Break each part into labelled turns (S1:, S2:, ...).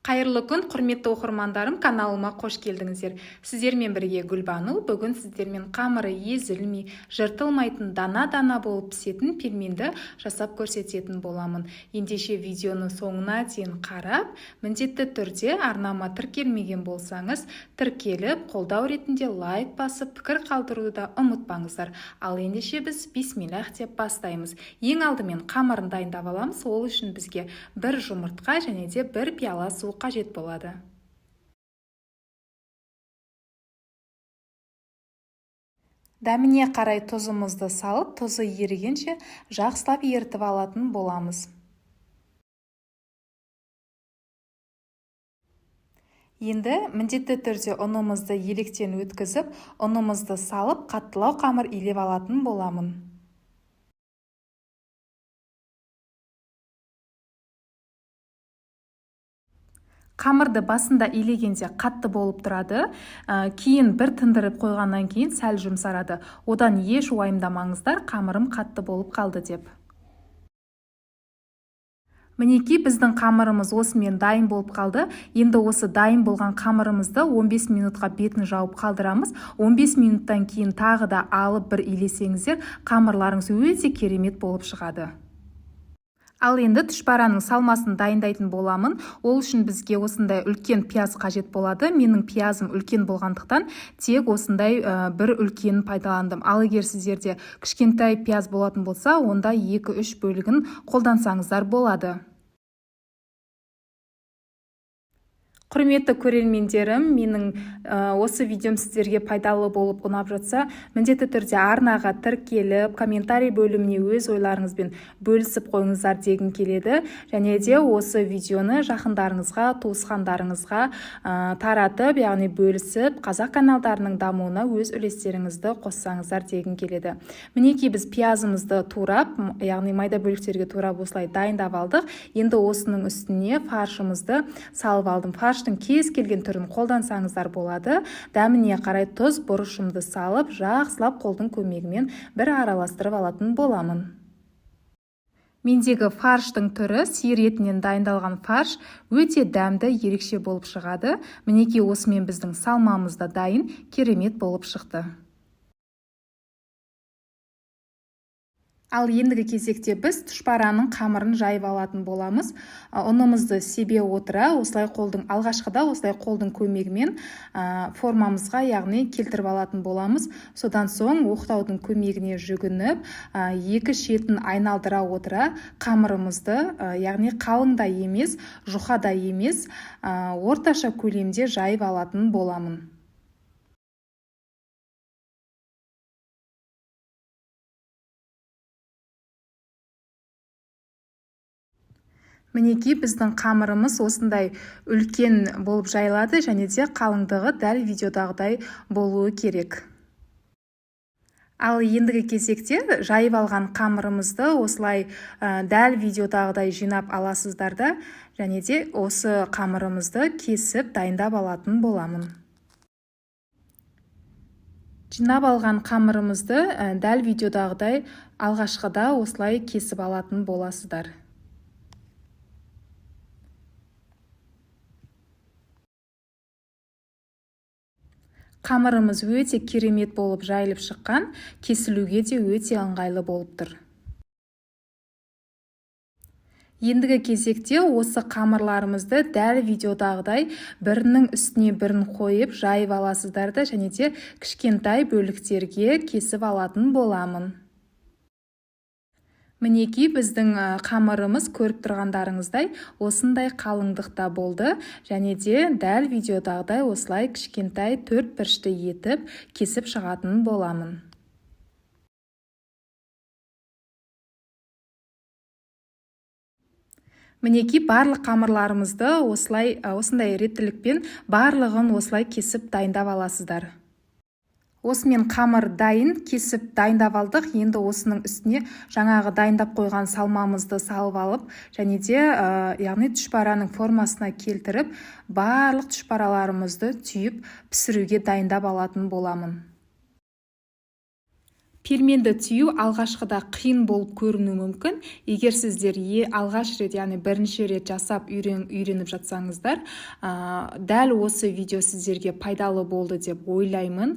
S1: Қайырлы күн, құрметті оқырмандарым, каналыма қош келдіңіздер. Сіздермен бірге Гүлбану. Бүгін сіздермен қамыры езілмей, жыртылмайтын дана-дана болып пісетін пельменді жасап көрсететін боламын. Ендеше видеоны соңына дейін қарап, міндетті түрде арнама тіркелмеген болсаңыз, тіркеліп, қолдау ретінде лайк басып, пікір қалдыруды да ұмытпаңыздар. Ал ендеше біз бисмиллах деп бастаймыз. Ең алдымен қамырын дайындап аламыз. Ол үшін бізге бір жұмыртқа және де бір пиала су қажет болады. Дәміне қарай тұзымызды салып, тұзы ерігенше жақсылап ертіп алатын боламыз. Енді міндетті түрде ұнымызды електен өткізіп, ұнымызды салып, қаттылау қамыр илеп алатын боламын. Қамырды басында илегенде қатты болып тұрады, кейін бір тындырып қойғаннан кейін сәл жұмсарады. Одан еш уайымдамаңыздар, қамырым қатты болып қалды деп. Мінекей біздің қамырымыз осымен дайын болып қалды. Енді осы дайын болған қамырымызды 15 минутқа бетін жауып қалдырамыз. 15 минуттан кейін тағы да алып бір илесеңіздер, қамырларыңыз өте керемет болып шығады. Ал енді тұшпараның салмасын дайындайтын боламын. Ол үшін бізге осындай үлкен пияз қажет болады. Менің пиязым үлкен болғандықтан тек осындай бір үлкен пайдаландым. Ал егер сіздерде кішкентай пияз болатын болса, онда 2-3 бөлігін қолдансаңыздар болады. Құрметті көрермендерім, менің осы видеом сіздерге пайдалы болып ұнап жатса, міндетті түрде арнаға тіркеліп, комментарий бөліміне өз ойларыңызбен бөлісіп қойыңыздар дегім келеді. Және де осы видеоны жақындарыңызға, туысқандарыңызға таратып, яғни бөлісіп, қазақ каналдарының дамуына өз үлестеріңізді қоссаңыздар дегім келеді. Мінекей біз пиязымызды турап, яғни майда бөліктерге турап осылай дайындап алдық. Енді осының үстіне фаршымызды салып алдым. Фарштың кез келген түрін қолдансаңыздар болады. Дәміне қарай тұз, бұрышымды салып, жақсылап қолдың көмегімен бір араластырып алатын боламын. Мендегі фарштың түрі сиыр етінен дайындалған фарш өте дәмді, ерекше болып шығады. Мінекей осымен біздің салмамыз да дайын, керемет болып шықты. Ал ендігі кезекте біз тұшпараның қамырын жайып алатын боламыз. Ұнымызды себе отыра, осылай алғашқыда осылай қолдың көмегімен формамызға, яғни келтіріп алатын боламыз. Содан соң оқтаудың көмегіне жүгініп, екі шетін айналдыра отыра қамырымызды, яғни қалың да емес, жұқа да емес, орташа көлемде жайып алатын боламын. Мінекей біздің қамырымыз осындай үлкен болып жайылады, және де қалыңдығы дәл видеодағыдай болуы керек. Ал ендігі кезекте жайып алған қамырымызды осылай дәл видеодағыдай жинап аласыздар да, және де осы қамырымызды кесіп дайындап алатын боламын. Жинап алған қамырымызды дәл видеодағыдай алғашқыда осылай кесіп алатын боласыздар. Қамырымыз өте керемет болып жайылып шыққан, кесілуге де өте ыңғайлы болып тұр. Ендігі кезекте осы қамырларымызды дәл видеодағыдай бірінің үстіне бірін қойып жайып аласыздар да, және де кішкентай бөліктерге кесіп алатын боламын. Мінекей біздің қамырымыз көріп тұрғандарыңыздай осындай қалыңдықта болды, және де дәл видеодағыдай осылай кішкентай төрт бұрышты етіп кесіп шығатын боламын. Мінекей барлық қамырларымызды осындай реттілікпен барлығын осылай кесіп дайындап аласыздар. Осымен қамыр дайын, кесіп дайындап алдық. Енді осының үстіне жаңағы дайындап қойған салмамызды салып алып, және де яғни тұшпараның формасына келтіріп, барлық тұшпараларымызды түйіп, пісіруге дайындап алатын боламын. Пельменді түю алғашқыда қиын болып көрінуі мүмкін. Егер сіздер алғаш рет, яғни бірінші рет жасап үйреніп жатсаңыздар, дәл осы видео сіздерге пайдалы болды деп ойлаймын.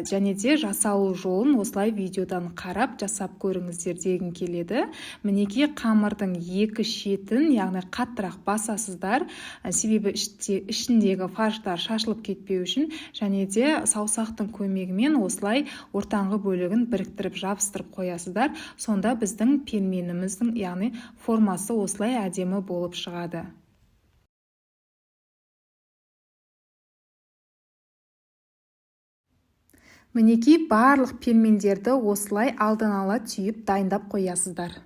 S1: Және де жасалу жолын осылай видеодан қарап жасап көріңіздер дегім келеді. Мінекей қамырдың екі шетін, яғни қаттырақ басасыздар, себебі ішіндегі фарштар шашылып кетпеу үшін, және де саусақтың көмегімен осылай ортаңғы бөлігін біріктіріп жабыстырып қоясыздар. Сонда біздің пельменіміздің, яғни формасы осылай әдемі болып шығады. Мінекей барлық пельмендерді осылай алдын ала түйіп дайындап қоясыздар.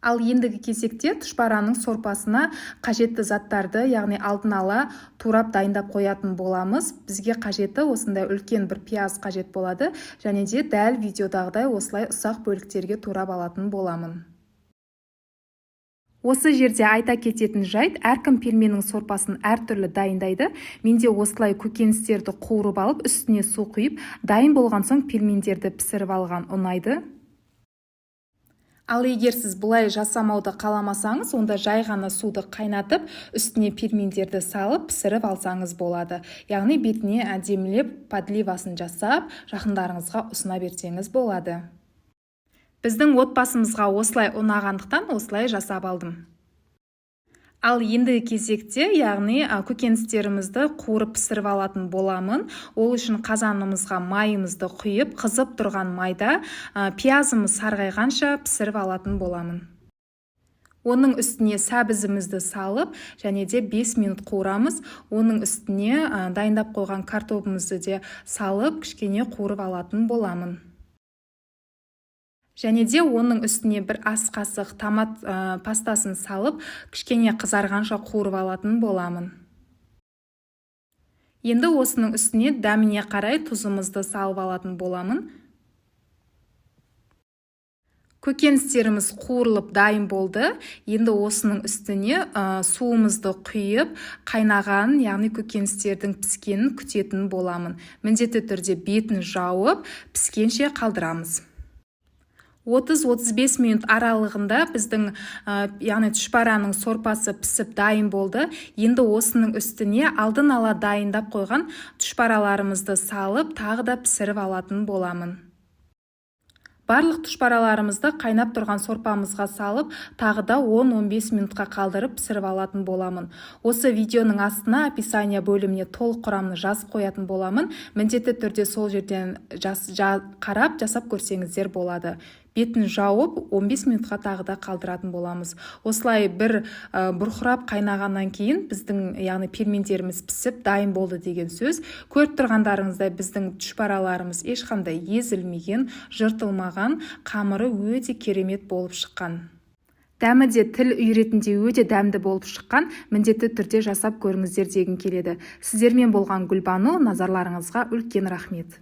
S1: Ал ендігі кезекте тұшпараның сорпасына қажетті заттарды, яғни алдын ала турап дайындап қоятын боламыз. Бізге қажеті осындай үлкен бір пияз қажет болады, және де дәл видеодағыдай осылай ұсақ бөліктерге турап алатын боламын. Осы жерде айта кететін жайт, әркім пельменнің сорпасын әртүрлі дайындайды. Менде осылай көкөністерді қуырып алып, үстіне су құйып, дайын болған соң пельмендерді пісіріп алған ұнайды. Ал егер сіз бұлай жасамауды қаламасаңыз, онда жай ғана суды қайнатып, үстіне пельмендерді салып, пісіріп алсаңыз болады. Яғни бетіне әдемілеп подливасын жасап, жақындарыңызға ұсына берсеңіз болады. Біздің отбасымызға осылай ұнағандықтан осылай жасап алдым. Ал ендігі кезекте, яғни көкөністерімізді қуырып пісіріп алатын боламын. Ол үшін қазанымызға майымызды құйып, қызып тұрған майда пиязымыз сарғайғанша пісіріп алатын боламын. Оның үстіне сәбізімізді салып, және де 5 минут қуырамыз. Оның үстіне дайындап қойған картопымызды де салып, кішкене қуырып алатын боламын. Және де оның үстіне бір ас қасық томат пастасын салып, кішкене қызарғанша қуырып алатын боламын. Енді осының үстіне дәміне қарай тұзымызды салып алатын боламын. Көкөністеріміз қуырылып дайын болды. Енді осының үстіне суымызды құйып, қайнаған, яғни көкөністердің піскенін күтетін боламын. Міндетті түрде бетін жауып, піскенше қалдырамыз. 30-35 минут аралығында біздің яғни тұшпараның сорпасы пісіп дайын болды. Енді осының үстіне алдын ала дайындап қойған тұшпараларымызды салып, тағы да пісіріп алатын боламын. Барлық тұшпараларымызды қайнап тұрған сорпамызға салып, тағы да 10-15 минутқа қалдырып пісіріп алатын боламын. Осы видеоның астына описание бөліміне толық құрамын жазып қоятын боламын. Міндетті түрде сол жерден қарап жасап көрсеңіздер болады. Бетін жауып 15 минутқа тағы да қалдыратын боламыз. Осылай бір бұрқырап қайнағаннан кейін біздің, яғни пельмендеріміз пісіп дайын болды деген сөз. Көріп тұрғандарыңыздай біздің тұшпараларымыз ешқандай езілмеген, жыртылмаған, қамыры өте керемет болып шыққан. Дәмі де тіл үйретінде өте дәмді болып шыққан. Міндетті түрде жасап көріңіздер дегім келеді. Сіздермен болған Гүлбану, назарларыңызға үлкен рахмет.